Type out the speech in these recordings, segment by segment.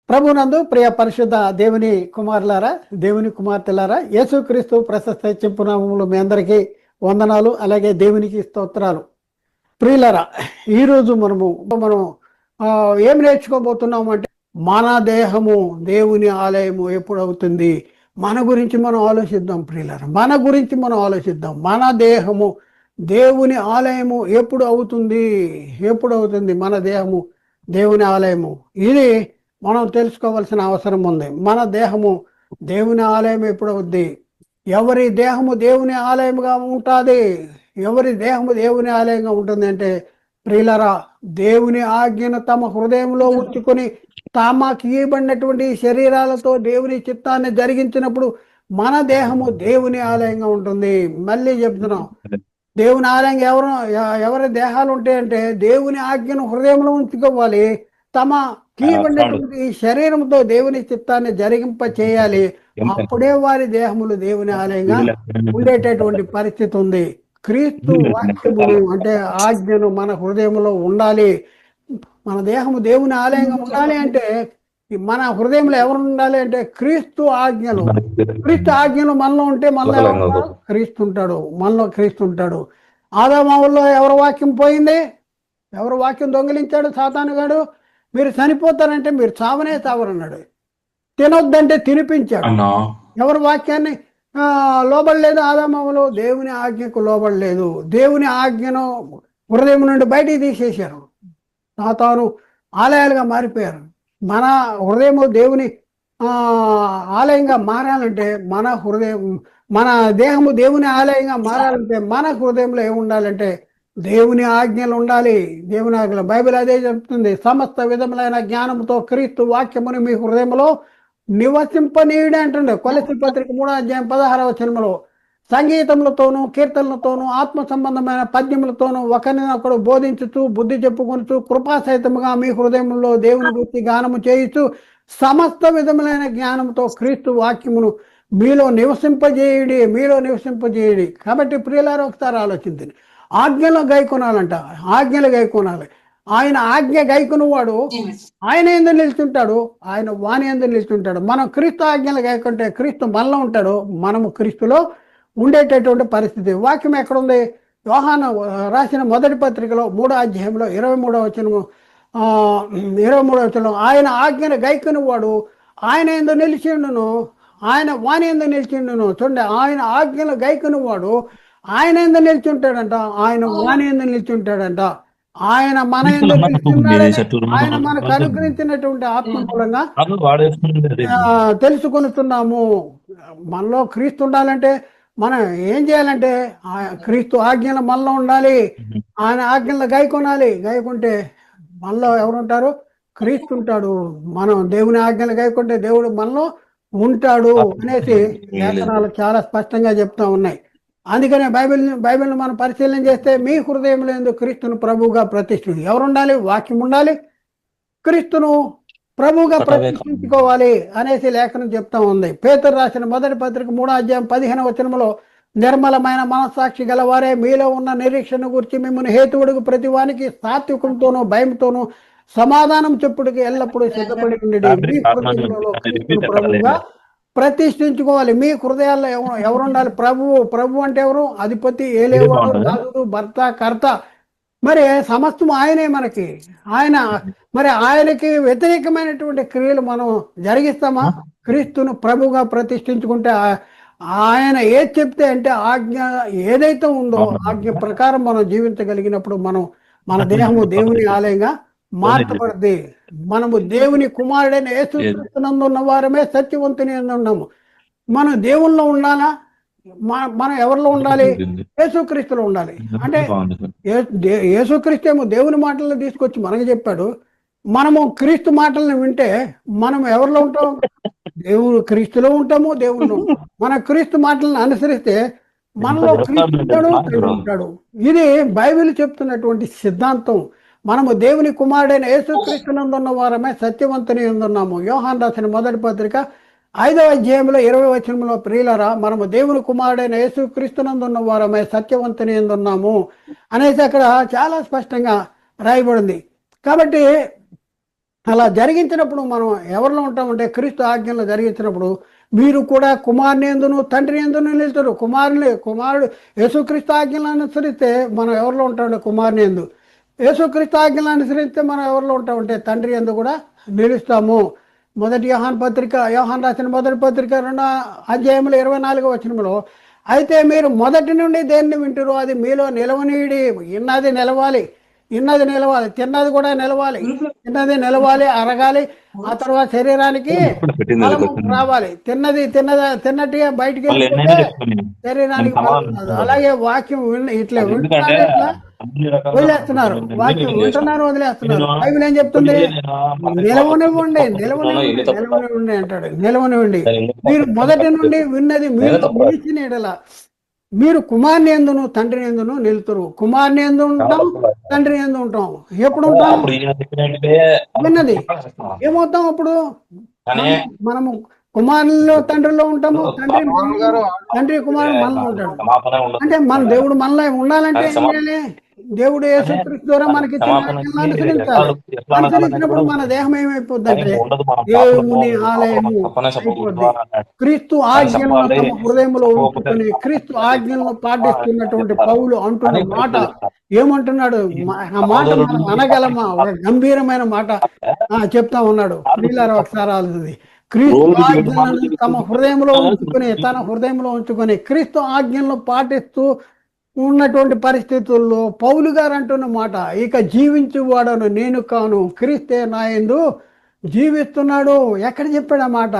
ప్రభునందు ప్రియ పరిశుద్ధ దేవుని కుమారులారా, దేవుని కుమార్తెలారా, యేసుక్రీస్తు ప్రశస్త చెప్పునామములు మీ అందరికీ వందనాలు, అలాగే దేవునికి స్తోత్రాలు. ప్రియులారా, ఈరోజు మనం ఏం నేర్చుకోబోతున్నాము అంటే, మన దేహము దేవుని ఆలయము ఎప్పుడు అవుతుంది, మన గురించి మనం ఆలోచిద్దాం. ప్రియులారా, మన గురించి మనం ఆలోచిద్దాం. మన దేహము దేవుని ఆలయము ఎప్పుడు అవుతుంది మన దేహము దేవుని ఆలయము. ఇది మనం తెలుసుకోవాల్సిన అవసరం ఉంది. మన దేహము దేవుని ఆలయం ఎప్పుడు అవుద్ది? ఎవరి దేహము దేవుని ఆలయంగా ఉంటుంది? ఎవరి దేహము దేవుని ఆలయంగా ఉంటుంది అంటే, ప్రియులరా, దేవుని ఆజ్ఞను తమ హృదయంలో ఉంచుకొని తమకి ఇవ్వబడినటువంటి శరీరాలతో దేవుని చిత్తాన్ని జరిగించినప్పుడు మన దేహము దేవుని ఆలయంగా ఉంటుంది. మళ్ళీ చెప్తున్నాం, దేవుని ఆలయంగా ఎవరి దేహాలు ఉంటాయంటే, దేవుని ఆజ్ఞను హృదయంలో ఉంచుకోవాలి, తమ కీబడినటువంటి శరీరంతో దేవుని చిత్తాన్ని జరిగింప చేయాలి. అప్పుడే వారి దేహములు దేవుని ఆలయంగా ఉండేటటువంటి పరిస్థితి ఉంది. క్రీస్తు వాక్యమును అంటే ఆజ్ఞను మన హృదయంలో ఉండాలి. మన దేహము దేవుని ఆలయంగా ఉండాలి అంటే, మన హృదయంలో ఎవరు ఉండాలి అంటే, క్రీస్తు ఆజ్ఞలు మనలో ఉంటే మనలో క్రీస్తు ఉంటాడు. ఆదాములో ఎవరి వాక్యం పోయింది? ఎవరు వాక్యం దొంగిలించాడు? సాతానుగాడు. మీరు చనిపోతారంటే మీరు చావరన్నాడు. తినొద్దంటే తినిపించాడు. ఎవరు వాక్యాన్ని లోబడలేదు? ఆదాములు దేవుని ఆజ్ఞకు లోబడలేదు. దేవుని ఆజ్ఞను హృదయం నుండి బయటికి తీసేశారు. సాతాను ఆలయాలుగా మారిపోయారు. మన హృదయము దేవుని ఆలయంగా మారాలంటే, మన దేహము దేవుని ఆలయంగా మారాలంటే మన హృదయంలో ఏముండాలంటే దేవుని ఆజ్ఞలు ఉండాలి. దేవుని ఆజ్ఞలు బైబిల్ అదే చెప్తుంది. సమస్త విధములైన జ్ఞానంతో క్రీస్తు వాక్యముని మీ హృదయంలో నివసింపనీయుడే అంటుండే. కొలస్సీ పత్రిక 3:16 సంగీతములతోనూ కీర్తనలతోనూ ఆత్మ సంబంధమైన పద్యములతోనూ ఒకరినొకడు బోధించుతూ బుద్ధి చెప్పుకొనుచు కృపాసహితముగా మీ హృదయంలో దేవుని గురించి గానము చేయుచు సమస్త విధములైన జ్ఞానంతో క్రీస్తు వాక్యమును మీలో నివసింపజేయుడి. కాబట్టి ప్రియులారా, ఒకసారి ఆలోచించండి. ఆజ్ఞలు గైకొనాలంట. ఆజ్ఞలు గైకొనాలి. ఆయన ఆజ్ఞ గైకొనువాడు ఆయన ఎందుకు నిలుచుంటాడు? ఆయన వాణి ఎందుకు నిలుచుంటాడు? మనం క్రీస్తు ఆజ్ఞలు గైకుంటే క్రీస్తు మనలో ఉంటాడు. మనము క్రీస్తులో ఉండేటటువంటి పరిస్థితి. వాక్యం ఎక్కడుంది? యోహాను రాసిన మొదటి పత్రికలో 3:23 23 ఆయన ఆజ్ఞను గైకొనువాడు ఆయన ఎందుకు నిలిచిండును, ఆయన వాణి ఎందుకు నిలిచిండును. చూడండి, ఆయన ఆజ్ఞలు గైకొనువాడు ఆయన ఎందుకు నిల్చుంటాడంట, ఆయన వాణి ఎందుకు నిల్చుంటాడంట. ఆయన మన ఎందుకు నిల్చున్నాడని ఆయన మనకు అనుగ్రహించినటువంటి ఆత్మ మూలంగా తెలుసుకొనుతున్నాము. మనలో క్రీస్తు ఉండాలంటే మనం ఏం చేయాలంటే, క్రీస్తు ఆజ్ఞలు మనలో ఉండాలి. ఆయన ఆజ్ఞలు గైకొంటే మనలో ఎవరుంటారు? క్రీస్తు ఉంటాడు. మనం దేవుని ఆజ్ఞలు గైకొంటే దేవుడు మనలో ఉంటాడు అనేసి లేఖనాలు చాలా స్పష్టంగా చెప్తా ఉన్నాయి. అందుకనే బైబిల్ని మనం పరిశీలన చేస్తే, మీ హృదయంలో ఎందుకు క్రీస్తును ప్రభువుగా ప్రతిష్ఠించు. ఎవరుండాలి? వాక్యం ఉండాలి. క్రీస్తును ప్రభువుగా ప్రతిష్ఠించుకోవాలి అనేసి లేఖనం చెప్తా ఉంది. పేతురు రాసిన మొదటి పత్రిక 3:15 నిర్మలమైన మనస్సాక్షి గలవారే మీలో ఉన్న నిరీక్షణ గురించి మిమ్మల్ని హేతువుడికి ప్రతివానికి సాత్వికంతోనూ భయంతోనూ సమాధానం చెప్పుడికి ఎల్లప్పుడూ సిద్ధపడి ఉండేది. మీ హృదయంలో క్రీస్తును ప్రభువుగా ప్రతిష్ఠించుకోవాలి. మీ హృదయాల్లో ఎవరుండాలి? ప్రభు అంటే ఎవరు? అధిపతి, ఏలేవాడు, రాజుడు, భర్త, కర్త. మరి సమస్తం ఆయనే మనకి. మరి ఆయనకి వ్యతిరేకమైనటువంటి క్రియలు మనం జరిగిస్తామా? క్రీస్తును ప్రభుగా ప్రతిష్ఠించుకుంటే ఆయన ఏది చెప్తే అంటే ఆజ్ఞ ఏదైతే ఉందో ఆజ్ఞ ప్రకారం మనం జీవించగలిగినప్పుడు మన దేహము దేవుని ఆలయంగా మార్చబడింది. మనము దేవుని కుమారుడైన యేసుక్రీస్తునందు ఉన్న వారమే సత్యవంతుని ఉన్నాము. మనం దేవుల్లో ఉండాలా? మనం ఎవరిలో ఉండాలి? యేసుక్రీస్తులో ఉండాలి. అంటే యేసుక్రీస్తు ఏమో దేవుని మాటలను తీసుకొచ్చి మనకు చెప్పాడు. మనము క్రీస్తు మాటలను వింటే మనం ఎవరిలో ఉంటాం? దేవుడు క్రీస్తులో ఉంటాము, దేవుళ్ళు. మన క్రీస్తు మాటలను అనుసరిస్తే మనలో క్రీస్తు ఉంటాడు. ఇది బైబిల్ చెప్తున్నటువంటి సిద్ధాంతం. మనము దేవుని కుమారుడైన యేసుక్రీస్తునందున్న వారమే సత్యవంతుని ఉన్నాము. యోహాను రాసిన మొదటి పత్రిక 5:20 ప్రియులరా, మనము దేవుని కుమారుడైన యేసుక్రీస్తునందున్న వారమే సత్యవంతుని ఉన్నాము అనేసి అక్కడ చాలా స్పష్టంగా రాయబడింది. కాబట్టి అలా జరిగించినప్పుడు మనం ఎవరిలో ఉంటామంటే క్రీస్తు ఆజ్ఞలో జరిగించినప్పుడు మీరు కూడా కుమారుని యందును తండ్రి యందును నిలుస్తారు. కుమారుడు యేసుక్రీస్తు ఆజ్ఞలను అనుసరిస్తే మనం ఎవరిలో ఉంటామంటే కుమారుని యందు, యేసుక్రీస్తు ఆజ్ఞలను అనుసరిస్తే మనం ఎవరిలో ఉంటామంటే తండ్రి యందు కూడా నిలుస్తాము. మొదటి యోహాన్ రాసిన మొదటి పత్రిక 2వ అధ్యాయంలో 24వ వచనంలో, అయితే మీరు మొదటి నుండి దేన్ని వింటారో అది మీలో నిలవనీయుడి. ఇన్నది నిలవాలి, తిన్నది కూడా నిలవాలి, అరగాలి. ఆ తర్వాత శరీరానికి బలము రావాలి. తిన్నట్టుగా బయటికి వెళ్ళిపోతే శరీరానికి బలం రాదు. అలాగే వాక్యం ఇట్లా వింటున్నారు, ఇట్లా వదిలేస్తున్నారు. వాక్యం వింటున్నారు, వదిలేస్తున్నారు. బైబిల్ ఏం చెప్తుంది? నిలవనివ్వండి అంటాడు. నిలవనివ్వండి. మీరు మొదటి నుండి విన్నది మీరు నిలిచిన ఎడల మీరు కుమారుని యందును తండ్రి యందును నిలుతురు. కుమారుని యందు ఉంటాం, తండ్రి యందు ఉంటాం. ఎప్పుడు ఉంటాం? విన్నది ఏమవుతాం అప్పుడు? మనము కుమారుల్లో తండ్రిలో ఉంటాము, తండ్రి కుమారుడు మనలో ఉంటాడు. అంటే మన దేవుడు మనలో ఉండాలంటే ఏం చేయాలి? దేవుడు యేసుక్రీస్తు ద్వారా మనకి ఇచ్చిన అనుసరించాలి. అనుసరించినప్పుడు మన దేహం ఏమైపోద్దంటే దేవుని ఆలయము అయిపోద్ది. క్రీస్తు ఆజ్ఞలను తమ హృదయంలో ఉంచుకొని క్రీస్తు ఆజ్ఞలను పాటిస్తున్నటువంటి పౌలు అంటున్న మాట ఏమంటున్నాడు? ఆ మాట మనం అనగలమా? ఒక గంభీరమైన మాట చెప్తా ఉన్నాడు. ప్రియులారా ఒకసారి ఆలోచించి, క్రీస్తు ఆజ్ఞలను తన హృదయంలో ఉంచుకొని క్రీస్తు ఆజ్ఞలను పాటిస్తూ ఉన్నటువంటి పరిస్థితుల్లో పౌలు గారు అంటున్న మాట, ఇక జీవించువాడను నేను కాను, క్రీస్తే నా యందు జీవిస్తున్నాడు. ఎక్కడ చెప్పాడు ఆ మాట?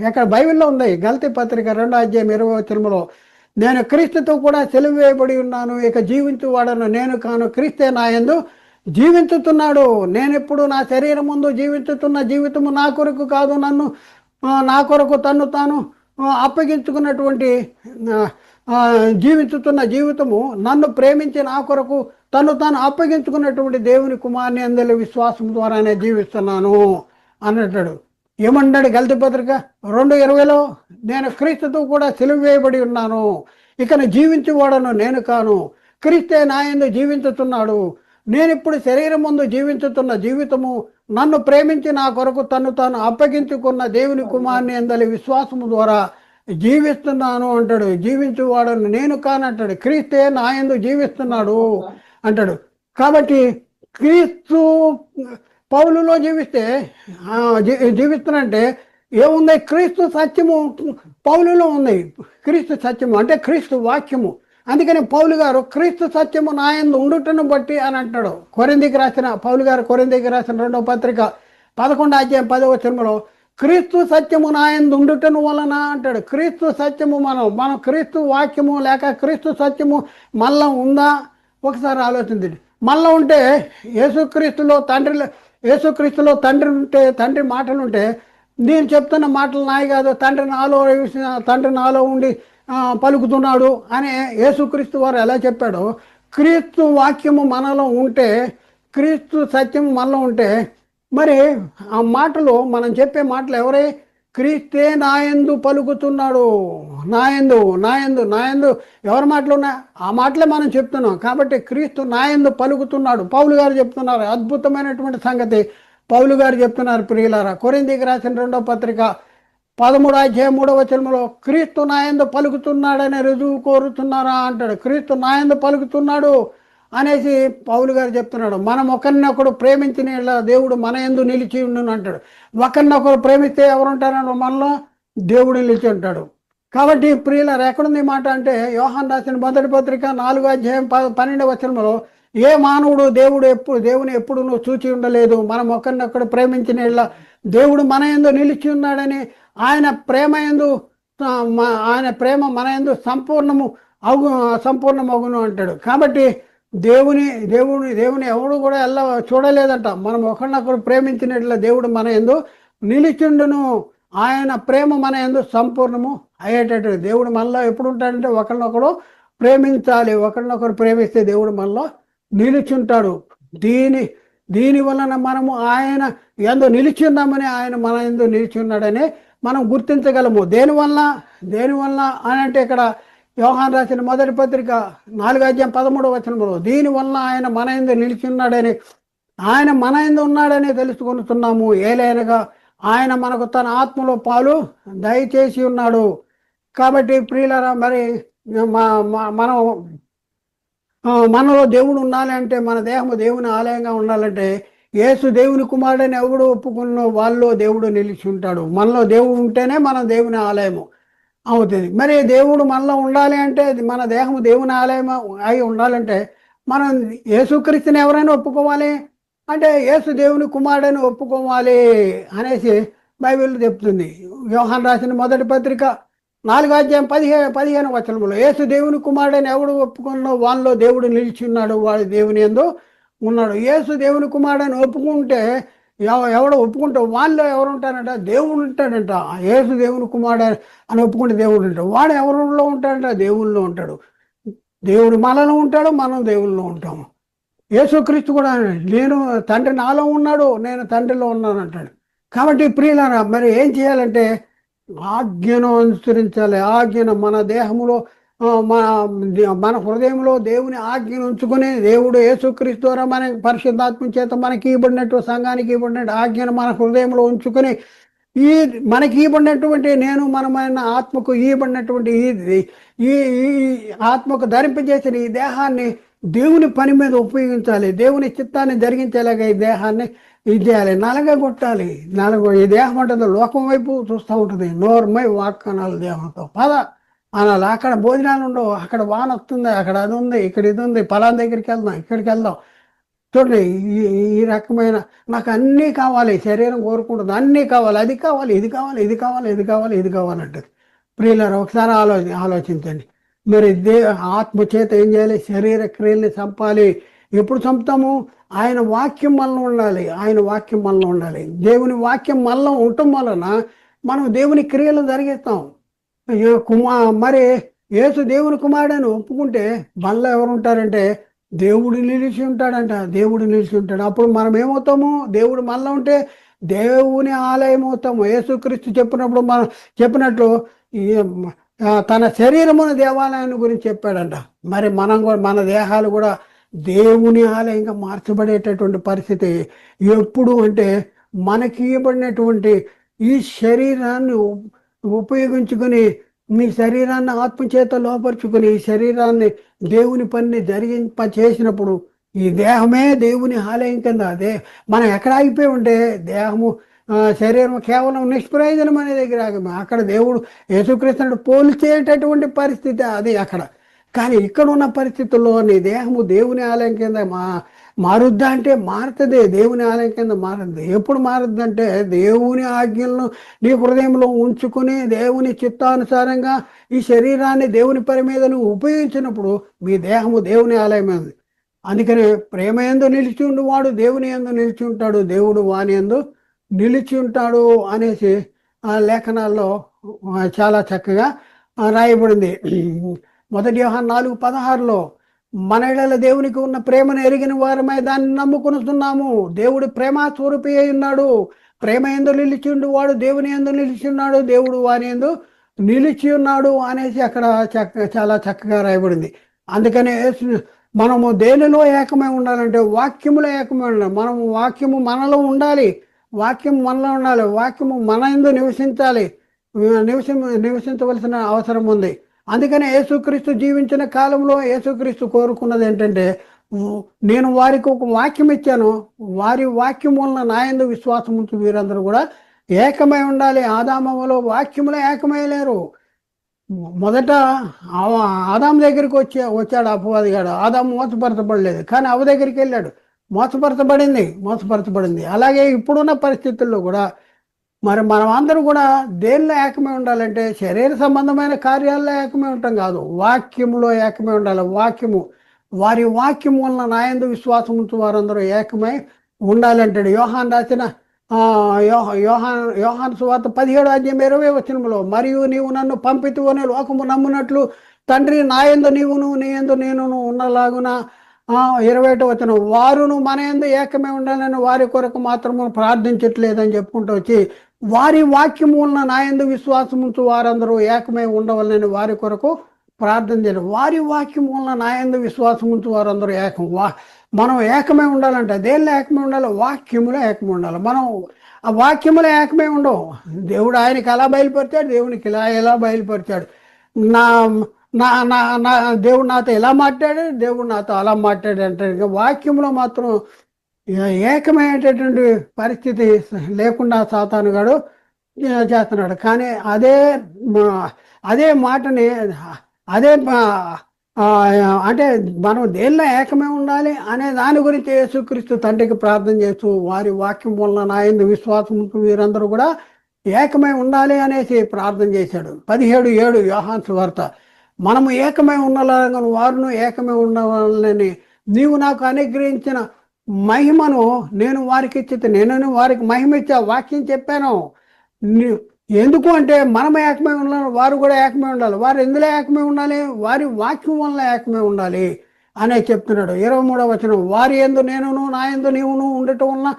ఎక్కడ? బైబిల్లో ఉంది. గలతీ పత్రిక 2వ అధ్యాయం 20వ వచనంలో, నేను క్రీస్తుతో కూడా సిలువ వేయబడి ఉన్నాను, ఇక జీవించువాడను నేను కాను, క్రీస్తే నా యందు జీవించుతున్నాడు. నేనెప్పుడు నా శరీరం ముందు జీవించుతున్న జీవితము నా కొరకు కాదు, నా కొరకు తన్ను తాను అప్పగించుకున్నటువంటి జీవించుతున్న జీవితము నన్ను ప్రేమించి నా కొరకు తను తాను అప్పగించుకున్నటువంటి దేవుని కుమారుని అందరి విశ్వాసం ద్వారానే జీవిస్తున్నాను అన్నట్టాడు. ఏమన్నాడు గలతీ పత్రిక 2:20లో? నేను క్రీస్తుతో కూడా సిలువ వేయబడి ఉన్నాను, ఇక జీవించువాడను నేను కాను, క్రీస్తే నా యందు జీవించుతున్నాడు. నేను ఇప్పుడు శరీరం ముందు జీవించుతున్న జీవితము నన్ను ప్రేమించి నా కొరకు తను తాను అప్పగించుకున్న దేవుని కుమారుని అందరి విశ్వాసము ద్వారా జీవిస్తున్నాను అంటాడు. జీవించువాడను నేను కానంటాడు, క్రీస్తే నా యందు జీవిస్తున్నాడు అంటాడు. కాబట్టి క్రీస్తు పౌలులో జీవిస్తున్నంటే ఏముంది? క్రీస్తు సత్యము పౌలులో ఉంది. క్రీస్తు సత్యము అంటే క్రీస్తు వాక్యము. అందుకని పౌలు గారు క్రీస్తు సత్యము నా యందు ఉండుటను బట్టి అని అంటాడు. పౌలు గారు కొరింథీకి రాసిన 2వ పత్రిక 11వ అధ్యాయం 10వ వచనంలో, క్రీస్తు సత్యము నా యందు ఉండుటను వలన అంటాడు. క్రీస్తు సత్యము మనం క్రీస్తు వాక్యము లేక క్రీస్తు సత్యము మళ్ళా ఉందా? ఒకసారి ఆలోచించండి. మళ్ళా ఉంటే యేసుక్రీస్తులో తండ్రి ఉంటే, తండ్రి మాటలు ఉంటే, నేను చెప్తున్న మాటలు నాయి కాదు, తండ్రి నాలో ఉండి పలుకుతున్నాడు అని యేసుక్రీస్తు వారు ఎలా చెప్పాడో, క్రీస్తు వాక్యము మనలో ఉంటే, క్రీస్తు సత్యము మనలో ఉంటే, మరి ఆ మాటలు మనం చెప్పే మాటలు ఎవరే? క్రీస్తే నా యందు పలుకుతున్నాడు. నా యందు ఎవరి మాటలు ఉన్నాయి? ఆ మాటలే మనం చెప్తున్నాం. కాబట్టి క్రీస్తు నా యందు పలుకుతున్నాడు. పౌలు గారు చెప్తున్నారు. అద్భుతమైనటువంటి సంగతి పౌలు గారు చెప్తున్నారు. ప్రియులారా, కొరింథీకి రాసిన 2వ పత్రిక 13వ అధ్యాయం 3వ వచనంలో, క్రీస్తు నా యందు పలుకుతున్నాడనే రుజువు కోరుతున్నారా అంటాడు. క్రీస్తు నా యందు పలుకుతున్నాడు అనేసి పౌలు గారు చెప్తున్నాడు. మనం ఒకరినొకడు ప్రేమించిన దేవుడు మన యందు నిలిచి ఉండును అంటాడు. ఒకరినొకరు ప్రేమిస్తే ఎవరుంటారని మనలో దేవుడు నిలిచి ఉంటాడు. కాబట్టి ప్రియులారా, ఎక్కడుంది ఈ మాట అంటే యోహాన్ రాసిన మొదటి పత్రిక 4వ అధ్యాయం 12వ వచనంలో, ఏ మానవుడు దేవుని ఎప్పుడు నువ్వు చూచి ఉండలేదు, మనం ఒకరినొకడు ప్రేమించిన దేవుడు మన యందు నిలిచి ఉన్నాడని, ఆయన ప్రేమ మన యందు సంపూర్ణమగును అంటాడు. కాబట్టి దేవుని ఎవడు కూడా ఎలా చూడలేదంట. మనం ఒకరినొకరు ప్రేమించినట్ల దేవుడు మన యందు నిలిచిండును, ఆయన ప్రేమ మన యందు సంపూర్ణము అయ్యేటట్టు. దేవుడు మనలో ఎప్పుడు ఉంటాడంటే ఒకరినొకరు ప్రేమించాలి. ఒకరినొకరు ప్రేమిస్తే దేవుడు మనలో నిలిచుంటాడు. దీని వలన మనము ఆయన యందు నిలిచి ఉన్నామని, ఆయన మన యందు నిలిచి ఉన్నాడని మనం గుర్తించగలము. దేనివల్ల అని అంటే ఇక్కడ యోహాన్ రాసిన మొదటి పత్రిక 4వ అధ్యాయం 13వ వచనంలో, దీనివల్ల ఆయన మన యందు నిలిచి ఉన్నాడని ఆయన మన యందు ఉన్నాడని తెలుసుకొనుచున్నాము. ఏలైనగా ఆయన మనకు తన ఆత్మలో పాలు దయచేసి ఉన్నాడు. కాబట్టి ప్రియులారా, మరి మనం మనలో దేవుడు ఉండాలి అంటే, మన దేహము దేవుని ఆలయంగా ఉండాలంటే, యేసు దేవుని కుమారుడని ఎవడు ఒప్పుకున్న వాళ్ళలో దేవుడు నిలిచి ఉంటాడు. మనలో దేవుడు ఉంటేనే మన దేవుని ఆలయము అవుతుంది. మరి దేవుడు మనలో ఉండాలి అంటే, మన దేహము దేవుని ఆలయం అయి ఉండాలంటే, మనం యేసుక్రీస్తుని ఎవరైనా ఒప్పుకోవాలి అంటే, యేసు దేవుని కుమారుడని ఒప్పుకోవాలి అనేసి బైబిల్ చెప్తుంది. యోహాను రాసిన మొదటి పత్రిక 4:15 వచనంలో, యేసు దేవుని కుమారుడని ఎవడు ఒప్పుకున్నో వాళ్ళలో దేవుడు నిలిచి ఉన్నాడు, వాడు దేవుని యందు ఉన్నాడు. యేసు దేవుని కుమారుడని ఒప్పుకుంటే, ఎవడో ఒప్పుకుంటే వాళ్ళలో ఎవరు ఉంటారంట? దేవుడు ఉంటాడంట. యేసు దేవుని కుమారుడు అని ఒప్పుకుంటే దేవుడు ఉంటాడు. వాడు ఎవరిలో ఉంటాడంట? దేవుళ్ళలో ఉంటాడు. దేవుడు మనలో ఉంటాడు, మనం దేవుళ్ళలో ఉంటాము. యేసుక్రీస్తు కూడా నేను తండ్రి నాలో ఉన్నాడు, నేను తండ్రిలో ఉన్నాను అంటాడు. కాబట్టి ప్రియులారా, మరి ఏం చేయాలంటే ఆజ్ఞను అనుసరించాలి. ఆజ్ఞను మన దేహంలో మన హృదయంలో దేవుని ఆజ్ఞను ఉంచుకొని, దేవుడు యేసుక్రీస్తు ద్వారా మన పరిశుద్ధాత్మ చేత మనకి ఇవ్వబడినట్టు, సంఘానికి ఇవ్వబడినట్టు ఆజ్ఞను మన హృదయంలో ఉంచుకొని, ఈ మనకి ఇవ్వబడినటువంటి నేను మనమైన ఆత్మకు ఇవ్వబడినటువంటి ఈ ఆత్మకు ధరింపజేసిన ఈ దేహాన్ని దేవుని పని మీద ఉపయోగించాలి. దేవుని చిత్తాన్ని జరిగించేలాగా ఈ దేహాన్ని ఇది చేయాలి. నలగొట్టాలి. ఈ దేహం ఉంటుంది లోకం వైపు చూస్తూ ఉంటుంది. నోర్మై వాక్ అనాలి దేహంతో. పద అనాలి. అక్కడ భోజనాలు ఉండవు, అక్కడ వాన వస్తుంది, అక్కడ అది ఉంది, ఇక్కడ ఇది ఉంది, పలానా దగ్గరికి వెళ్దాం, ఇక్కడికి వెళ్దాం. చూడండి, ఈ రకమైన నాకు అన్నీ కావాలి, శరీరం కోరుకుంటుంది, అన్నీ కావాలి, అది కావాలి, ఇది కావాలి, ఇది కావాలి, ఇది కావాలి, ఇది కావాలంటది. ప్రియులారా, ఒకసారి ఆలోచించండి. మరి ఆత్మ చేత ఏం చేయాలి? శరీర క్రియల్ని చంపాలి. ఎప్పుడు చంపుతాము? ఆయన వాక్యం మనలో ఉండాలి. ఆయన వాక్యం మనలో ఉండాలి. దేవుని వాక్యం మనలో ఉండటం వలన మనం దేవుని క్రియలు జరిగిస్తాం. మరి యేసు దేవుని కుమారుడని ఒప్పుకుంటే మనలో ఎవరు ఉంటారంటే దేవుడు నిలిచి ఉంటాడంట. దేవుడు నిలిచి ఉంటాడు. అప్పుడు మనం ఏమవుతాము? దేవుడు మనలో ఉంటే దేవుని ఆలయం అవుతాము. యేసుక్రీస్తు చెప్పినట్లు తన శరీరమున దేవాలయాన్ని గురించి చెప్పాడంట. మరి మనం కూడా మన దేహాలు కూడా దేవుని ఆలయంగా మార్చబడేటటువంటి పరిస్థితి ఎప్పుడు అంటే, మనకి ఇవ్వబడినటువంటి ఈ శరీరాన్ని ఉపయోగించుకొని, మీ శరీరాన్ని ఆత్మచేత లోపరుచుకొని, ఈ శరీరాన్ని దేవుని పనిని చేసినప్పుడు ఈ దేహమే దేవుని ఆలయం కింద. మనం ఎక్కడ ఆగిపోయి ఉంటే దేహము శరీరం కేవలం నిష్ప్రయోజనం అనే దగ్గర అక్కడ దేవుడు యేసుక్రీస్తుని పోల్చేటటువంటి పరిస్థితి అది అక్కడ. కానీ ఇక్కడ ఉన్న పరిస్థితుల్లో నీ దేహము దేవుని ఆలయం కింద మారుద్దా అంటే మారుతుంది. దేవుని ఆలయం కింద మారుద్ది. ఎప్పుడు మారుద్దంటే దేవుని ఆజ్ఞలను నీ హృదయంలో ఉంచుకుని దేవుని చిత్తానుసారంగా ఈ శరీరాన్ని దేవుని పని మీద నువ్వు ఉపయోగించినప్పుడు మీ దేహము దేవుని ఆలయమైంది. అందుకనే ప్రేమ యందు నిలిచి ఉండువాడు దేవుని యందు నిలిచి ఉంటాడు, దేవుడు వాని యందు నిలిచి ఉంటాడు అనేసి లేఖనాల్లో చాలా చక్కగా రాయబడింది. 1 యోహాను 4:16 మన ఎడల దేవునికి ఉన్న ప్రేమను ఎరిగిన వారమై దాన్ని నమ్ముకొనుచున్నాము. దేవుడు ప్రేమ స్వరూపి అయి ఉన్నాడు. ప్రేమ యందు నిలిచి ఉండువాడు దేవుని యందు నిలిచి ఉన్నాడు, దేవుడు వాని యందు నిలిచి ఉన్నాడు అనేసి అక్కడ చాలా చక్కగా రాయబడింది. అందుకనే మనము దేనిలో ఏకమై ఉండాలంటే వాక్యములో ఏకమై ఉండాలి. మనము వాక్యము మనలో ఉండాలి. వాక్యం మనలో ఉండాలి. వాక్యము మన యందు నివసించవలసిన అవసరం ఉంది. అందుకనే యేసుక్రీస్తు జీవించిన కాలంలో యేసుక్రీస్తు కోరుకున్నది ఏంటంటే, నేను వారికి ఒక వాక్యం ఇచ్చాను, వారి వాక్యం వలన నా యందు విశ్వాసం ఉంచి వీరందరూ కూడా ఏకమై ఉండాలి. ఆదాములో వాక్యములో ఏకమయ్యలేరు. మొదట ఆదాము దగ్గరికి వచ్చాడు అపవాదిగాడు. ఆదాము మోసపరచబడలేదు, కానీ అవ్వ దగ్గరికి వెళ్ళాడు, మోసపరచబడింది. అలాగే ఇప్పుడున్న పరిస్థితుల్లో కూడా మరి మనం అందరూ కూడా దేనిలో ఏకమై ఉండాలంటే శరీర సంబంధమైన కార్యాల్లో ఏకమై ఉంటాం కాదు, వాక్యములో ఏకమై ఉండాలి. వారి వాక్యం వలన నా యందు విశ్వాసం ఉంచు వారందరూ ఏకమై ఉండాలంటాడు. యోహాను రాసిన యోహాను సువార్త 17:20 మరియు నీవు నన్ను పంపితువు అని లోకము నమ్మునట్లు తండ్రి నా యందు నీవును నీ యందు నేనును ఉన్నలాగున 21 వారును మన యందు ఏకమై ఉండాలని వారి కొరకు మాత్రము ప్రార్థించట్లేదని చెప్పుకుంటూ వచ్చి, వారి వాక్యం వలన నా యందు విశ్వాసం ఉంచు వారందరూ ఏకమై ఉండవాలని వారి కొరకు ప్రార్థన చేయాలి. వారి వాక్యం వలన నా యందు విశ్వాసం ఉంచు వారందరూ ఏకం. మనం ఏకమై ఉండాలంటే దేనిలో ఏకమై ఉండాలి? వాక్యములో ఏకమై ఉండాలి. మనం ఆ వాక్యములో ఏకమై ఉండవు. దేవుడు ఆయనకి అలా బయలుపరిచాడు, దేవునికి ఎలా బయలుపరిచాడు. నా నా నా నా దేవుడు నాతో ఎలా మాట్లాడాడు, దేవుడు నాతో అలా మాట్లాడాడు అంటాడు. ఇంకా వాక్యంలో మాత్రం ఏకమైనటువంటి పరిస్థితి లేకుండా సాతానుగాడు చేస్తున్నాడు. కానీ అదే మాటని అదే అంటే మనం దేనిలో ఏకమై ఉండాలి అనే దాని గురించి యేసుక్రీస్తు తండ్రికి ప్రార్థన చేస్తూ వారి వాక్యం వలన నా యందు విశ్వాసం వీరందరూ కూడా ఏకమై ఉండాలి అనేసి ప్రార్థన చేశాడు. 17:7 యోహాను సువార్త. మనము ఏకమై ఉండాలని వారును ఏకమై ఉండాలని నీవు నాకు అనుగ్రహించిన మహిమను నేను వారికి ఇచ్చి నేను వారికి మహిమ ఇచ్చా వాక్యం చెప్పాను. ఎందుకు అంటే మనం ఏకమై ఉండాలి, వారు కూడా ఏకమై ఉండాలి. వారు ఎందులో ఏకమై ఉండాలి? వారి వాక్యం వల్ల ఏకమై ఉండాలి అనే చెప్తున్నాడు. 23వ వచనం, వారి యందు నేనును నా యందు నీవును ఉండటం వలన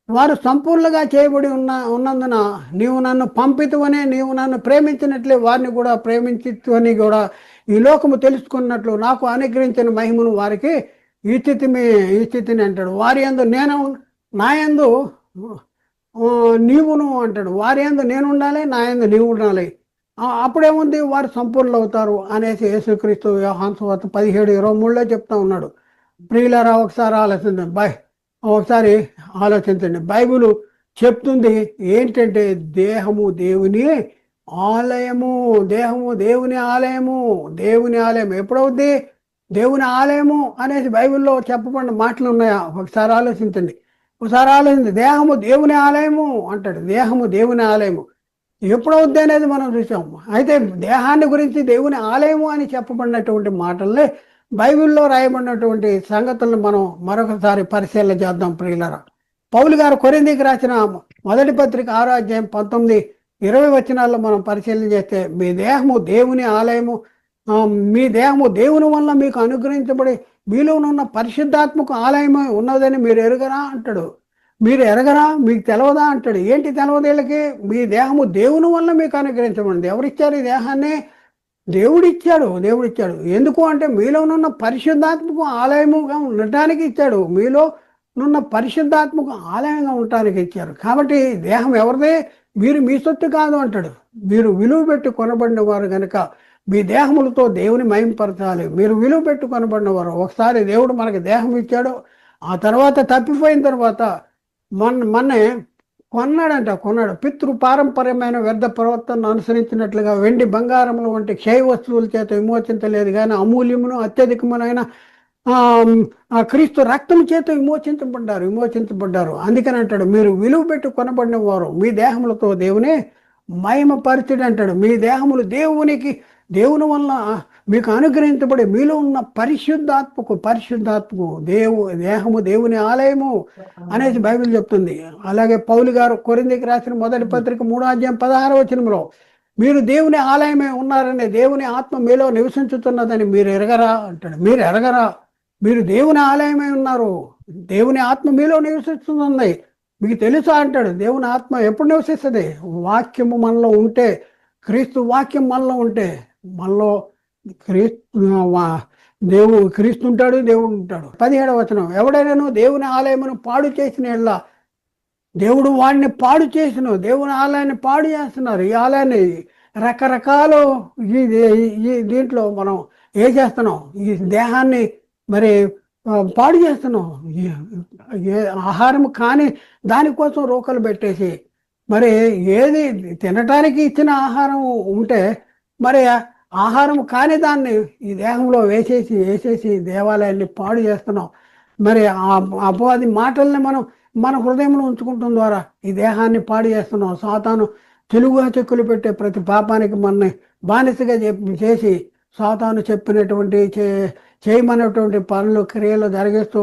వారు సంపూర్ణంగా చేయబడి ఉన్నందున నీవు నన్ను పంపితువనే నీవు నన్ను ప్రేమించినట్లే వారిని కూడా ప్రేమించితువని కూడా ఈ లోకము తెలుసుకున్నట్లు నాకు అనుగ్రహించిన మహిమను వారికి ఈ స్థితిని అంటాడు. వారి యందు నేను నా యందు నీవును అంటాడు. వారి యందు నేను ఉండాలి, నా యందు నీవు ఉండాలి. అప్పుడేముంది? వారు సంపూర్ణులు అవుతారు అనేసి యేసుక్రీస్తు యోహాను సువార్త 17:23 చెప్తా ఉన్నాడు. ప్రియులారా, ఒకసారి ఆలోచించండి. బైబిల్ చెప్తుంది ఏంటంటే దేహము దేవుని ఆలయము. దేహము దేవుని ఆలయము. దేవుని ఆలయం ఎప్పుడవుద్ది? దేవుని ఆలయము అనేసి బైబిల్లో చెప్పబడిన మాటలు ఉన్నాయా? ఒకసారి ఆలోచించండి. దేహము దేవుని ఆలయము అంటాడు. దేహము దేవుని ఆలయము ఎప్పుడవుద్ది అనేది మనం చూసాము. అయితే దేహాన్ని గురించి దేవుని ఆలయము అని చెప్పబడినటువంటి మాటల్ని బైబిల్లో రాయబడినటువంటి సంగతులను మనం మరొకసారి పరిశీలన చేద్దాం. ప్రియులారా, పౌలు గారు కొరింథీకి రాసిన మొదటి పత్రిక 6వ అధ్యాయం 19-20 వచనాల్లో మనం పరిశీలన చేస్తే మీ దేహము దేవుని ఆలయము, మీ దేహము దేవుని వల్ల మీకు అనుగ్రహించబడి మీలోనున్న పరిశుద్ధాత్మకు ఆలయమై ఉన్నదని మీరు ఎరుగరా అంటాడు. మీరు ఎరగరా? మీకు తెలవదా అంటాడు. ఏంటి తెలవదు వీళ్ళకి? మీ దేహము దేవుని వల్ల మీకు అనుగ్రహించబడింది. ఎవరిచ్చారు ఈ దేహాన్ని? దేవుడిచ్చాడు. ఎందుకు అంటే మీలోనున్న పరిశుద్ధాత్మకు ఆలయముగా ఉండటానికి ఇచ్చాడు. మీలోనున్న పరిశుద్ధాత్మకు ఆలయంగా ఉండటానికి ఇచ్చారు. కాబట్టి దేహం ఎవరిదే? మీరు మీ సొత్తు కాదు అంటాడు. మీరు విలువ పెట్టి కొనబడిన వారు కనుక మీ దేహములతో దేవుని మహింపరచాలి. మీరు విలువ పెట్టి కొనబడిన వారు. ఒకసారి దేవుడు మనకి దేహం ఇచ్చాడు. ఆ తర్వాత తప్పిపోయిన తర్వాత మొన్నే కొన్నాడు. పితృ పారంపర్యమైన వ్యర్థ ప్రవర్తనను అనుసరించినట్లుగా వెండి బంగారముల వంటి క్షయ వస్తువుల చేత విమోచించలేదు, కానీ అమూల్యమును అత్యధికమునైన క్రీస్తు రక్తం చేత విమోచించబడ్డారు. అందుకని అంటాడు, మీరు విలువ పెట్టి కొనబడిన వారు మీ దేహములతో దేవుని మహిమపరచుడు అంటాడు. మీ దేహములు దేవుని వల్ల మీకు అనుగ్రహించబడి మీలో ఉన్న పరిశుద్ధాత్మకు దేహము దేవుని ఆలయము అనేసి బైబిల్ చెప్తుంది. అలాగే పౌలు గారు కొరింథీకి రాసిన మొదటి పత్రిక 3వ అధ్యాయం 16వ వచనంలో మీరు దేవుని ఆలయమే ఉన్నారని, దేవుని ఆత్మ మీలో నివసించుతున్నదని మీరు ఎరగరా అంటాడు. మీరు ఎరగరా? మీరు దేవుని ఆలయమై ఉన్నారు, దేవుని ఆత్మ మీలో నివసిస్తుంది, మీకు తెలుసా అంటాడు. దేవుని ఆత్మ ఎప్పుడు నివసిస్తుంది? వాక్యము మనలో ఉంటే, క్రీస్తు వాక్యం మనలో ఉంటే, మనలో క్రీస్తు ఉంటాడు, దేవుడు ఉంటాడు. 17వ వచనం, ఎవడైనా దేవుని ఆలయమును పాడు చేసిన ఎడల దేవుడు వాడిని పాడు చేసిన, దేవుని ఆలయాన్ని పాడు చేస్తున్నారు. ఈ ఆలయాన్ని రకరకాలు దీంట్లో మనం చేస్తున్నాం, ఈ దేహాన్ని మరి పాడు చేస్తున్నాం. ఆహారం కానీ దానికోసం రోకలు పెట్టేసి, మరి ఏది తినటానికి ఇచ్చిన ఆహారం ఉంటే మరి ఆహారం కాని దాన్ని ఈ దేహంలో వేసేసి దేవాలయాన్ని పాడు చేస్తున్నాం. మరి అపవాది మాటల్ని మన హృదయంలో ఉంచుకుంటాం ద్వారా ఈ దేహాన్ని పాడు చేస్తున్నాం. సాతాను తెలుగుగా చెక్కులు పెట్టే ప్రతి పాపానికి మనని బానిసగా చేసి సాతాను చెప్పినటువంటి చేయమనేటువంటి పనులు క్రియలు జరిగిస్తూ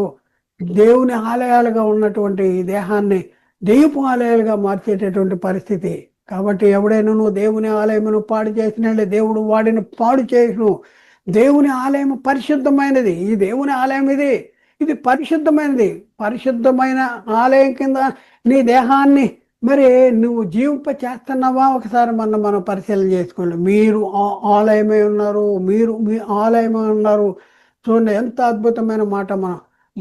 దేవుని ఆలయాలుగా ఉన్నటువంటి ఈ దేహాన్ని దెయ్యపు ఆలయాలుగా మార్చేటటువంటి పరిస్థితి. కాబట్టి ఎవడైనా దేవుని ఆలయమును పాడు చేసినట్లే దేవుడు వాడిని పాడు చేసును. దేవుని ఆలయం పరిశుద్ధమైనది. ఈ దేవుని ఆలయం ఇది పరిశుద్ధమైనది. పరిశుద్ధమైన ఆలయం కింద నీ దేహాన్ని మరి నువ్వు జీవింప చేస్తున్నావా? ఒకసారి మనం పరిశీలన చేసుకోండి. మీరు ఆలయమే ఉన్నారు, మీరు మీ ఆలయమే ఉన్నారు. చూడండి ఎంత అద్భుతమైన మాట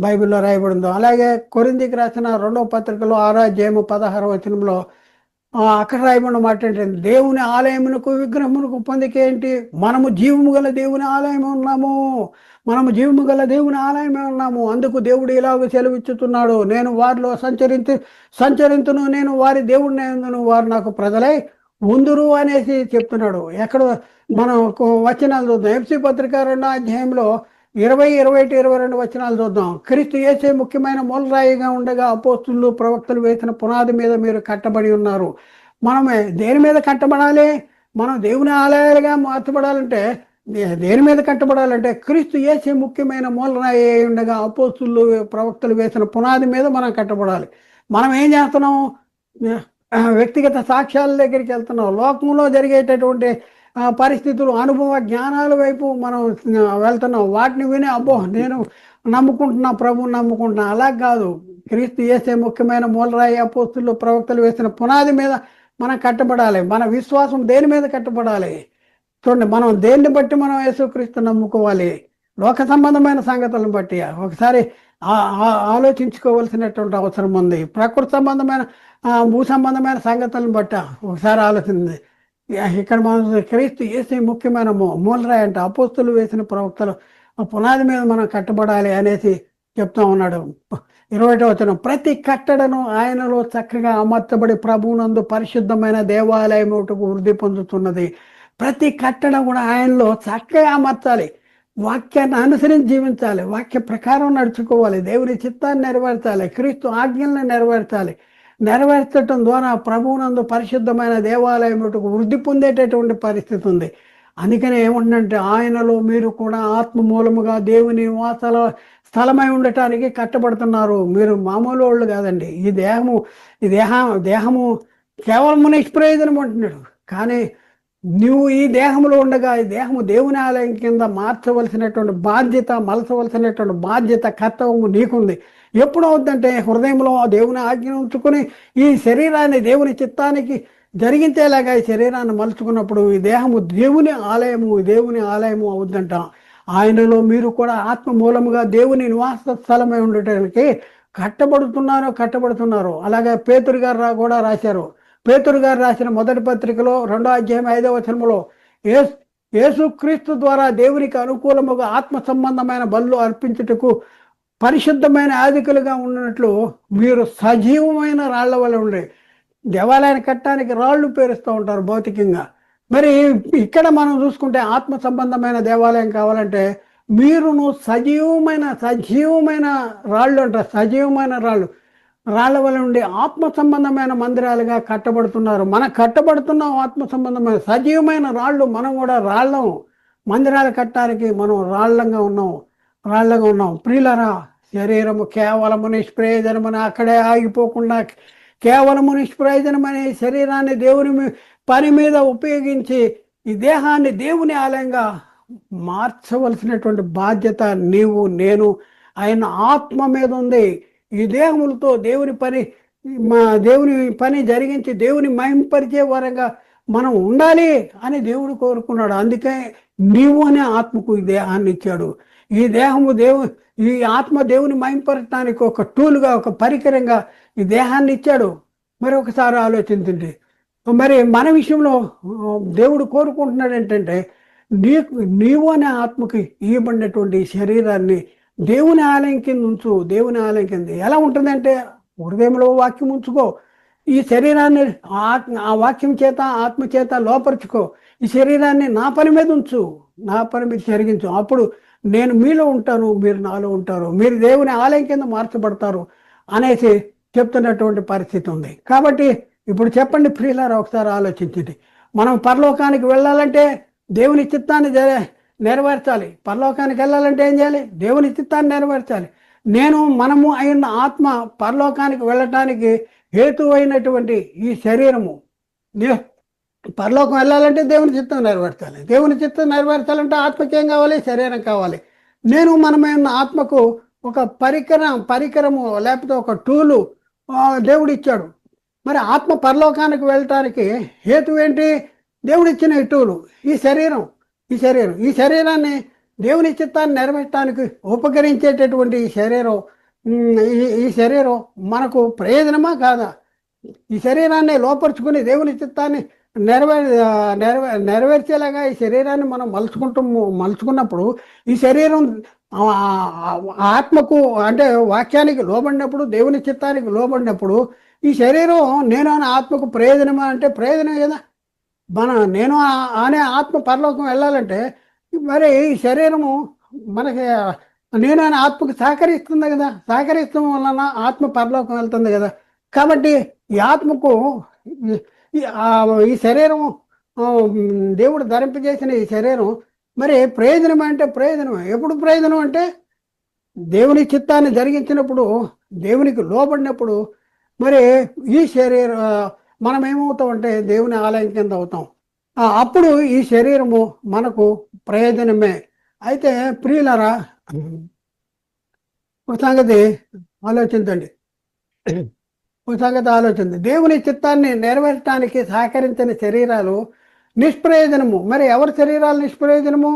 బైబిల్లో రాయబడిందో. అలాగే కొరింథీకి రాసిన 2వ పత్రికలో 6వ అధ్యాయము 16వ వచనంలో అక్కడ రాయబడిన మాట ఏంటంటే, దేవుని ఆలయమునకు విగ్రహమునకు పొందికేంటి, మనము జీవము గల దేవుని ఆలయమే ఉన్నాము, మనము జీవము గల దేవుని ఆలయమే ఉన్నాము. అందుకు దేవుడు ఇలాగ సెలవిచ్చుతున్నాడు, నేను వారిలో సంచరింతును, నేను వారి దేవుడిని అందును, వారు నాకు ప్రజలై ఉందురు అనేసి చెప్తున్నాడు. ఎక్కడ మనం వచనాలు చూద్దాం. ఎఫ్సి పత్రిక 2వ అధ్యాయంలో 20, 21, 22 వచనాలు చూద్దాం. క్రీస్తు యేసే ముఖ్యమైన మూలరాయిగా ఉండగా అపోస్తులు ప్రవక్తలు వేసిన పునాది మీద మీరు కట్టబడి ఉన్నారు. మనమే దేని మీద కట్టబడాలి? మనం దేవుని ఆలయాలుగా మార్చబడాలంటే దేని మీద కట్టబడాలంటే క్రీస్తు యేసే ముఖ్యమైన మూలరాయి అయి ఉండగా అపోస్తులు ప్రవక్తలు వేసిన పునాది మీద మనం కట్టబడాలి. మనం ఏం చేస్తున్నాం? వ్యక్తిగత సాక్ష్యాల దగ్గరికి వెళ్తున్నాం. లోకంలో జరిగేటటువంటి పరిస్థితులు, అనుభవ జ్ఞానాల వైపు మనం వెళ్తున్నాం. వాటిని విని అబ్బో నేను నమ్ముకుంటున్నా, ప్రభువుని నమ్ముకుంటున్నా. అలా కాదు. క్రీస్తు యేసే ముఖ్యమైన మూలరాయి అపోస్తులు ప్రవక్తలు వేసిన పునాది మీద మనం కట్టబడాలి. మన విశ్వాసం దేని మీద కట్టబడాలి? చూడండి, మనం దేన్ని బట్టి మనం యేసుక్రీస్తు నమ్ముకోవాలి? లోక సంబంధమైన సంగతులను బట్టి ఒకసారి ఆలోచించుకోవలసినటువంటి అవసరం ఉంది. ప్రకృతి సంబంధమైన భూ సంబంధమైన సంగతులను బట్టి ఒకసారి ఆలోచించింది. ఇక్కడ మనం క్రీస్తు యేసే ముఖ్యమైన మూలరాయి అంటే అపోస్తులు వేసిన ప్రవక్తలు పునాది మీద మనం కట్టబడాలి అనేసి చెప్తా ఉన్నాడు. 21వ వచనం, ప్రతి కట్టడను ఆయనలో చక్కగా అమర్చబడి ప్రభువునందు పరిశుద్ధమైన దేవాలయం ఒకటి వృద్ధి పొందుతున్నది. ప్రతి కట్టడ కూడా ఆయనలో చక్కగా అమర్చాలి. వాక్యాన్ని అనుసరించి జీవించాలి, వాక్య ప్రకారం నడుచుకోవాలి, దేవుని చిత్తాన్ని నెరవేర్చాలి, క్రీస్తు ఆజ్ఞల్ని నెరవేర్చడం ద్వారా ప్రభువునందు పరిశుద్ధమైన దేవాలయం వృద్ధి పొందేటటువంటి పరిస్థితి ఉంది. అందుకనే ఏమంటుందంటే, ఆయనలో మీరు కూడా ఆత్మ మూలముగా దేవుని నివాసాల స్థలమై ఉండటానికి కట్టబడుతున్నారు. మీరు మామూలు వాళ్ళు కాదండి. ఈ దేహము కేవలం నిష్ప్రయోజనం అంటున్నాడు. కానీ నువ్వు ఈ దేహంలో ఉండగా ఈ దేహము దేవుని ఆలయం కింద మార్చవలసినటువంటి బాధ్యత, మలచవలసినటువంటి బాధ్యత, కర్తవ్యం నీకుంది. ఎప్పుడు అవుతుందంటే, హృదయంలో దేవుని ఆజ్ఞ ఉంచుకొని ఈ శరీరాన్ని దేవుని చిత్తానికి జరిగించేలాగా ఈ శరీరాన్ని మలుచుకున్నప్పుడు ఈ దేహము దేవుని ఆలయము అవుద్దంట. ఆయనలో మీరు కూడా ఆత్మ మూలముగా దేవుని నివాస స్థలమై ఉండటానికి కట్టబడుతున్నారు. అలాగే పేతురు గారు కూడా రాశారు. పేతురు గారు రాసిన మొదటి పత్రికలో 2వ అధ్యాయం 5వ వచనంలో, యేసుక్రీస్తు ద్వారా దేవునికి అనుకూలముగా ఆత్మ సంబంధమైన బలులు అర్పించుటకు పరిశుద్ధమైన యాజకులుగా ఉన్నట్లు మీరు సజీవమైన రాళ్ల వల్ల ఉండే. దేవాలయాన్ని కట్టడానికి రాళ్ళు పేరుస్తూ ఉంటారు భౌతికంగా. మరి ఇక్కడ మనం చూసుకుంటే ఆత్మ సంబంధమైన దేవాలయం కావాలంటే మీరును సజీవమైన రాళ్ళు అంటారు. సజీవమైన రాళ్ల వల్ల ఉండి ఆత్మ సంబంధమైన మందిరాలుగా కట్టబడుతున్నారు. మనం కట్టబడుతున్నాం ఆత్మ సంబంధమైన సజీవమైన రాళ్ళు. మనం కూడా మందిరాలు కట్టడానికి మనం రాళ్ళంగా ఉన్నాం. ప్రియులరా, శరీరము కేవలము నిష్ప్రయోజనమని అక్కడే ఆగిపోకుండా, కేవలము నిష్ప్రయోజనమనే శరీరాన్ని దేవుని పని మీద ఉపయోగించి ఈ దేహాన్ని దేవుని ఆలయంగా మార్చవలసినటువంటి బాధ్యత నేను ఆయన ఆత్మ మీద ఉంది. ఈ దేహములతో దేవుని పని జరిగించి దేవుని మహింపరిచే వరంగా మనం ఉండాలి అని దేవుడు కోరుకున్నాడు. అందుకే నీవు అనే ఆత్మకు ఈ దేహాన్ని ఇచ్చాడు. ఈ ఆత్మ దేవుని మహింపరచడానికి ఒక టూల్గా, ఒక పరికరంగా ఈ దేహాన్ని ఇచ్చాడు. మరి ఒకసారి ఆలోచించండి. మరి మన విషయంలో దేవుడు కోరుకుంటున్నాడు ఏంటంటే, నీవు అనే ఆత్మకి ఇవ్వబడినటువంటి శరీరాన్ని దేవుని ఆలయం కింద ఉంచు. దేవుని ఆలయం కింద ఎలా ఉంటుందంటే, హృదయంలో వాక్యం ఉంచుకో. ఈ శరీరాన్ని ఆ వాక్యం చేత, ఆత్మ చేత లోపరుచుకో. ఈ శరీరాన్ని నా పని మీద ఉంచు, నా పని మీద జరిగించు. అప్పుడు నేను మీలో ఉంటాను, మీరు నాలో ఉంటారు, మీరు దేవుని ఆలయం కింద మార్చబడతారు అనేసి చెప్తున్నటువంటి పరిస్థితి ఉంది. కాబట్టి ఇప్పుడు చెప్పండి ప్రియులారా, ఒకసారి ఆలోచించండి. మనం పరలోకానికి వెళ్ళాలంటే దేవుని చిత్తాన్ని నెరవేర్చాలి. పరలోకానికి వెళ్ళాలంటే ఏం చేయాలి? దేవుని చిత్తాన్ని నెరవేర్చాలి. మనము అయిన ఆత్మ పరలోకానికి వెళ్ళటానికి హేతువైనటువంటి ఈ శరీరము పరలోకం వెళ్ళాలంటే దేవుని చిత్తం నెరవేర్చాలి. దేవుని చిత్తం నెరవేర్చాలంటే ఆత్మకి ఏం కావాలి? శరీరం కావాలి. మనమైన ఆత్మకు ఒక పరికరము లేకపోతే ఒక టూలు దేవుడు ఇచ్చాడు. మరి ఆత్మ పరలోకానికి వెళ్ళటానికి హేతు ఏంటి? దేవుడు ఇచ్చిన ఈ టూలు, ఈ శరీరాన్ని దేవుని చిత్తాన్ని నెరవేర్చడానికి ఉపకరించేటటువంటి ఈ శరీరం, ఈ శరీరం మనకు ప్రయోజనమా కాదా? ఈ శరీరాన్ని లోపరుచుకుని దేవుని చిత్తాన్ని నెరవేర్చేలాగా ఈ శరీరాన్ని మనం మలుచుకున్నప్పుడు ఈ శరీరం ఆత్మకు అంటే వాక్యానికి లోబడినప్పుడు, దేవుని చిత్తానికి లోబడినప్పుడు ఈ శరీరం నేను అనే ఆత్మకు ప్రయోజనమా అంటే ప్రయోజనం కదా. నేను అనే ఆత్మ పరలోకం వెళ్ళాలంటే మరి ఈ శరీరము మనకి నేను అనే ఆత్మకు సహకరిస్తుంది కదా. సహకరిస్తాం వలన ఆత్మ పరలోకం వెళ్తుంది కదా. కాబట్టి ఈ ఆత్మకు ఈ శరీరం దేవుడు ధరింపజేసిన ఈ శరీరం మరి ప్రయోజనం అంటే ప్రయోజనం ఎప్పుడు ప్రయోజనం అంటే దేవుని చిత్తాన్ని జరిగించినప్పుడు, దేవునికి లోబడినప్పుడు మరి ఈ శరీరం మనం ఏమవుతామంటే దేవుని ఆలయం కింద అవుతాం. అప్పుడు ఈ శరీరము మనకు ప్రయోజనమే. అయితే ప్రియులరా, ఒక సంగతి ఆలోచించండి. దేవుని చిత్తాన్ని నెరవేర్చడానికి సహకరించిన శరీరాలు నిష్ప్రయోజనము. మరి ఎవరి శరీరాలు నిష్ప్రయోజనము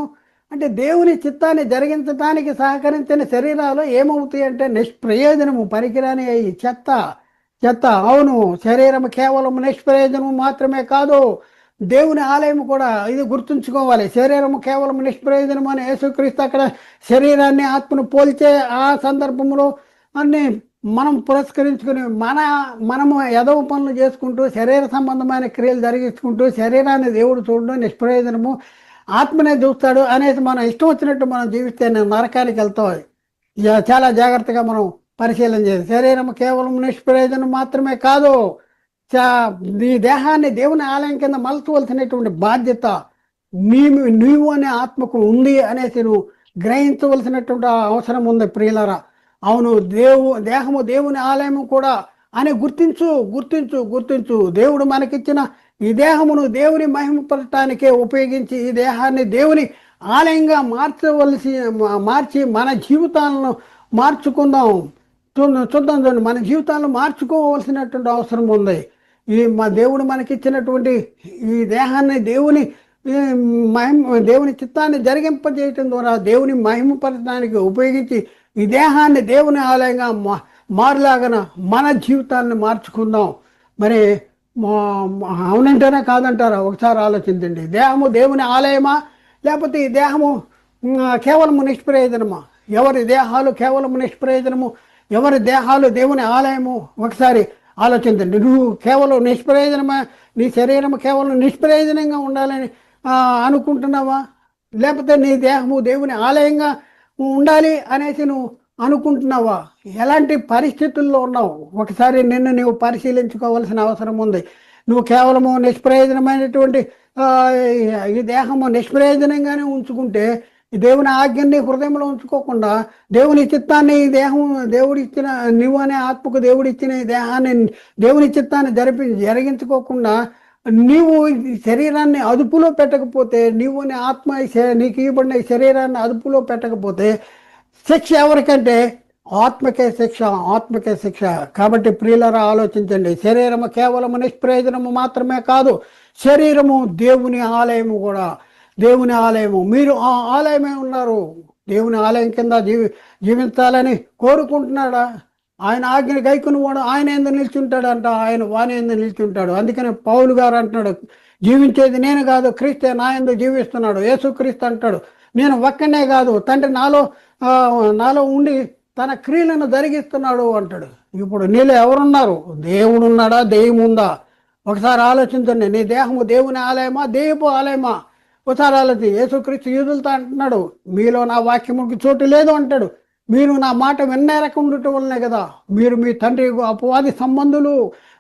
అంటే దేవుని చిత్తాన్ని జరిగించడానికి సహకరించిన శరీరాలు ఏమవుతాయి అంటే నిష్ప్రయోజనము, పనికిరాని చెత్త. అవును, శరీరం కేవలం నిష్ప్రయోజనము మాత్రమే కాదు, దేవుని ఆలయం కూడా. ఇది గుర్తుంచుకోవాలి. శరీరము కేవలం నిష్ప్రయోజనం అని యేసుక్రీస్తు అక్కడ శరీరాన్ని ఆత్మను పోల్చే ఆ సందర్భంలో అన్ని మనం పురస్కరించుకుని మనము ఎదవ పనులు చేసుకుంటూ శరీర సంబంధమైన క్రియలు జరిగించుకుంటూ శరీరాన్ని దేవుడు చూడడం నిష్ప్రయోజనము, ఆత్మనే చూస్తాడు అనేసి మనం ఇష్టం వచ్చినట్టు మనం జీవిస్తే నరకానికి వెళ్తాం. చాలా జాగ్రత్తగా మనం పరిశీలన చేయాలి. శరీరం కేవలం నిష్ప్రయోజనం మాత్రమే కాదు, నీ దేహాన్ని దేవుని ఆలయం కింద మలచవలసినటువంటి బాధ్యత నీవు అనే ఆత్మకు ఉంది అనేసి నువ్వు గ్రహించవలసినటువంటి అవసరం ఉంది ప్రియులరా. అవును, దేహము దేవుని ఆలయము కూడా అని గుర్తించు. దేవుడు మనకిచ్చిన ఈ దేహమును దేవుని మహిమపరచడానికే ఉపయోగించి ఈ దేహాన్ని దేవుని ఆలయంగా మార్చి మన జీవితాలను మార్చుకుందాం. చూద్దాం, మన జీవితాలను మార్చుకోవలసినటువంటి అవసరం ఉంది. మా దేవుడు మనకిచ్చినటువంటి ఈ దేహాన్ని దేవుని చిత్తాన్ని జరిగింపజేయటం ద్వారా దేవుని మహిమపరచడానికి ఉపయోగించి ఈ దేహాన్ని దేవుని ఆలయంగా మారులాగన మన జీవితాన్ని మార్చుకుందాం. మరి అవునంటారా కాదంటారా ఒకసారి ఆలోచించండి. దేహము దేవుని ఆలయమా లేకపోతే ఈ దేహము కేవలము నిష్ప్రయోజనమా? ఎవరి దేహాలు కేవలము నిష్ప్రయోజనము, ఎవరి దేహాలు దేవుని ఆలయము? ఒకసారి ఆలోచించండి. నువ్వు కేవలం నిష్ప్రయోజనమా, నీ శరీరం కేవలం నిష్ప్రయోజనంగా ఉండాలని అనుకుంటున్నావా? లేకపోతే నీ దేహము దేవుని ఆలయంగా ఉండాలి అనేసి నువ్వు అనుకుంటున్నావా? ఎలాంటి పరిస్థితుల్లో ఉన్నావు ఒకసారి నిన్ను నీవు పరిశీలించుకోవాల్సిన అవసరం ఉంది. నువ్వు కేవలము నిష్ప్రయోజనమైనటువంటి ఈ దేహము నిష్ప్రయోజనంగానే ఉంచుకుంటే దేవుని ఆజ్ఞని హృదయంలో ఉంచుకోకుండా దేవుని చిత్తాన్ని ఈ దేహం దేవుడిచ్చిన నువ్వు అనే ఆత్మకు దేవుడిచ్చిన ఈ దేహాన్ని దేవుని చిత్తాన్ని జరిగించుకోకుండా నీవు శరీరాన్ని అదుపులో పెట్టకపోతే, నీవు అనే ఆత్మ నీకు ఇవ్వబడిన శరీరాన్ని అదుపులో పెట్టకపోతే శిక్ష ఎవరికంటే ఆత్మకే శిక్ష. కాబట్టి ప్రియులరా ఆలోచించండి. శరీరము కేవలము నిష్ప్రయోజనము మాత్రమే కాదు, శరీరము దేవుని ఆలయము కూడా. దేవుని ఆలయము, మీరు ఆ ఆలయమే ఉన్నారు. దేవుని ఆలయం కింద జీవించాలని కోరుకుంటున్నాడా? ఆయన ఆజ్ఞని గైకుని వాడు ఆయన ఎందుకు నిల్చుంటాడంట, ఆయన వాని ఎందుకు నిల్చుంటాడు. అందుకని పౌలు గారు అంటున్నాడు, జీవించేది నేను కాదు, క్రీస్తే నా యందు జీవిస్తున్నాడు. యేసుక్రీస్తు అంటాడు, నేను ఒక్కనే కాదు, తండ్రి నాలో ఉండి తన క్రియలను జరిగిస్తున్నాడు అంటాడు. ఇప్పుడు నీలో ఎవరున్నారు? దేవుడు ఉన్నాడా, దెయ్యం ఉందా? ఒకసారి ఆలోచించండి. నీ దేహము దేవుని ఆలయమా, దెయ్యపు ఆలయమా? ఒకసారి ఆలోచించి. యేసుక్రీస్తు యూదులతో అంటున్నాడు, మీలో నా వాక్యముకి చోటు లేదు అంటాడు. మీరు నా మాట విన్నరక ఉండటం వల్లనే కదా మీరు మీ తండ్రి అపవాది సంబంధులు.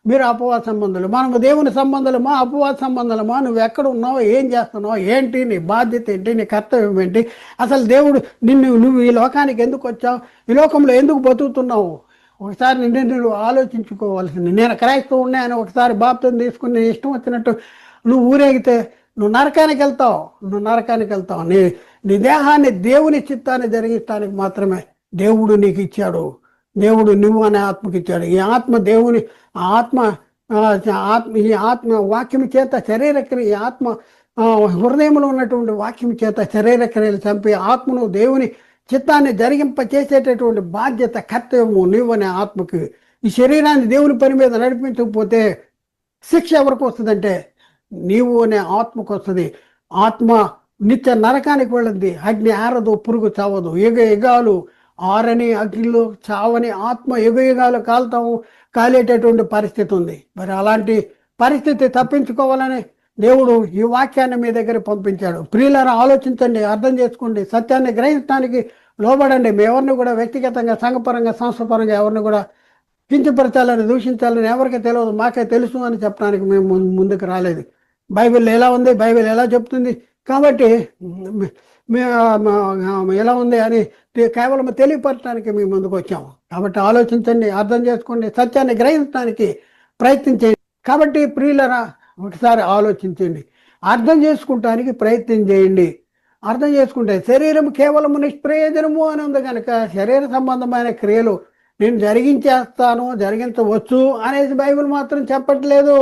మీరు అపవాద సంబంధులు, మనము దేవుని సంబంధాలమా అపవాద సంబంధాలమా? నువ్వు ఎక్కడ ఉన్నావు, ఏం చేస్తున్నావు, ఏంటి నీ బాధ్యత ఏంటి, నీ కర్తవ్యం ఏంటి? అసలు దేవుడు నువ్వు ఈ లోకానికి ఎందుకు వచ్చావు, ఈ లోకంలో ఎందుకు బతుకుతున్నావు? ఒకసారి నువ్వు ఆలోచించుకోవాల్సింది. నేను క్రైస్తవుడిని ఉన్నాయని ఒకసారి బాప్తిసం తీసుకుని ఇష్టం వచ్చినట్టు నువ్వు ఊరేగితే నువ్వు నరకానికి వెళ్తావు. నీ దేహాన్ని దేవుని చిత్తాన్ని జరిగించడానికి మాత్రమే దేవుడు నీకు ఇచ్చాడు. దేవుడు నువ్వు అనే ఆత్మకి ఇచ్చాడు. ఈ ఆత్మ దేవుని ఈ ఆత్మ వాక్యం చేత శరీరక్రియ, ఈ ఆత్మ హృదయంలో ఉన్నటువంటి వాక్యం చేత శరీర క్రియలు చంపి ఆత్మను దేవుని చిత్తాన్ని జరిగింప చేసేటటువంటి బాధ్యత కర్తవ్యము నీవనే ఆత్మకి. ఈ శరీరాన్ని దేవుని పని మీద నడిపించకపోతే శిక్ష ఎవరికి వస్తుందంటే నీవు అనే ఆత్మకు వస్తుంది. ఆత్మ నిత్య నరకానికి వెళ్ళింది. అగ్ని ఆరదు, పురుగు చావదు. యుగాలు ఆరని అగ్నిలో చావని ఆత్మ యుగాలు కాలేటటువంటి పరిస్థితి ఉంది. మరి అలాంటి పరిస్థితి తప్పించుకోవాలని దేవుడు ఈ వాక్యాన్ని మీ దగ్గర పంపించాడు. ప్రియులారా, ఆలోచించండి, అర్థం చేసుకోండి, సత్యాన్ని గ్రహించడానికి లోబడండి. మీ ఎవరిని కూడా వ్యక్తిగతంగా, సంఘపరంగా, సంస్థపరంగా ఎవరిని కూడా కించపరచాలని, దూషించాలని ఎవరికి తెలియదు. మాకే తెలుసు అని చెప్పడానికి మేము ముందుకు రాలేదు. బైబిల్ ఎలా ఉంది, బైబిల్ ఎలా చెప్తుంది కాబట్టి ఎలా ఉంది అని కేవలం తెలియపరచడానికి మేము ముందుకు వచ్చాము. కాబట్టి ఆలోచించండి, అర్థం చేసుకోండి, సత్యాన్ని గ్రహించడానికి ప్రయత్నించండి. కాబట్టి ప్రియులరా, ఒకసారి ఆలోచించండి, అర్థం చేసుకుంటానికి ప్రయత్నం చేయండి. అర్థం చేసుకుంటే శరీరం కేవలం నిష్ప్రయోజనము అని ఉంది కనుక శరీర సంబంధమైన క్రియలు నేను జరిగించవచ్చు అనేసి బైబిల్ మాత్రం చెప్పట్లేదు.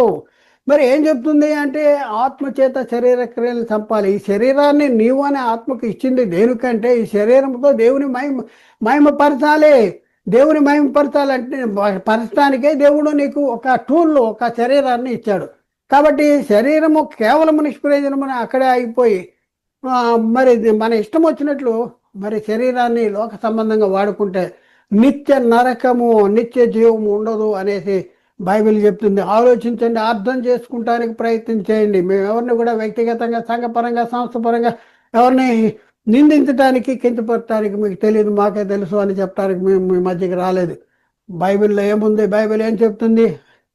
మరి ఏం చెప్తుంది అంటే ఆత్మచేత శరీర క్రియలు చంపాలి. ఈ శరీరాన్ని నీవు అనే ఆత్మకు ఇచ్చింది దేనికంటే ఈ శరీరంతో దేవుని మహిమపరచాలి. దేవుని మహిమపరచాలంటే పరచడానికే దేవుడు నీకు ఒక టూల్, ఒక శరీరాన్ని ఇచ్చాడు. కాబట్టి శరీరము కేవలము నిష్ప్రయోజనమని అక్కడే ఆగిపోయి మరి మన ఇష్టం వచ్చినట్లు మరి శరీరాన్ని లోక సంబంధంగా వాడుకుంటే నిత్య నరకము, నిత్య జీవము ఉండదు అనేసి బైబిల్ చెప్తుంది. ఆలోచించండి, అర్థం చేసుకుంటానికి ప్రయత్నం చేయండి. మేము ఎవరిని కూడా వ్యక్తిగతంగా, సంఘపరంగా, సంస్థపరంగా ఎవరిని నిందించడానికి, కించపరచడానికి మీకు తెలియదు, మాకే తెలుసు అని చెప్పడానికి మేము మీ మధ్యకి రాలేదు. బైబిల్లో ఏముంది, బైబిల్ ఏం చెప్తుంది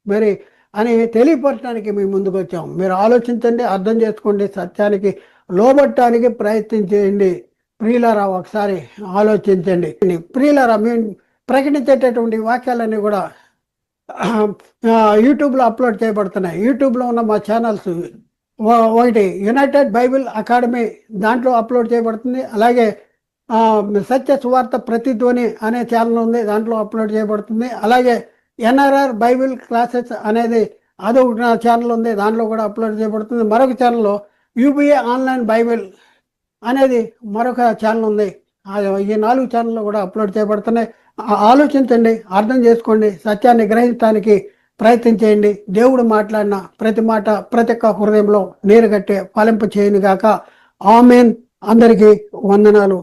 మరి అని తెలియపరచడానికి మేము ముందుకు వచ్చాము. మీరు ఆలోచించండి, అర్థం చేసుకోండి, సత్యానికి లోబట్టడానికి ప్రయత్నం చేయండి. ప్రియులారా, ఒకసారి ఆలోచించండి. ప్రియులారా, మేము ప్రకటించేటటువంటి వాక్యాలన్నీ కూడా యూట్యూబ్లో అప్లోడ్ చేయబడుతున్నాయి. యూట్యూబ్లో ఉన్న మా ఛానల్స్ ఒకటి యునైటెడ్ బైబిల్ అకాడమీ, దాంట్లో అప్లోడ్ చేయబడుతుంది. అలాగే సత్య సువార్త ప్రతిధ్వని అనే ఛానల్ ఉంది, దాంట్లో అప్లోడ్ చేయబడుతుంది. అలాగే ఎన్ఆర్ఆర్ బైబిల్ క్లాసెస్ అనేది అదొక ఛానల్ ఉంది, దాంట్లో కూడా అప్లోడ్ చేయబడుతుంది. మరొక ఛానల్లో యూబీఏ ఆన్లైన్ బైబిల్ అనేది మరొక ఛానల్ ఉంది. ఈ 4 ఛానళ్ళు కూడా అప్లోడ్ చేయబడుతున్నాయి. ఆలోచించండి, అర్థం చేసుకోండి, సత్యాన్ని గ్రహించడానికి ప్రయత్నం చేయండి. దేవుడు మాట్లాడిన ప్రతి మాట ప్రతి ఒక్క హృదయంలో నీరు కట్టే ఫలింప చేయను గాక. ఆమెన్. అందరికీ వందనాలు.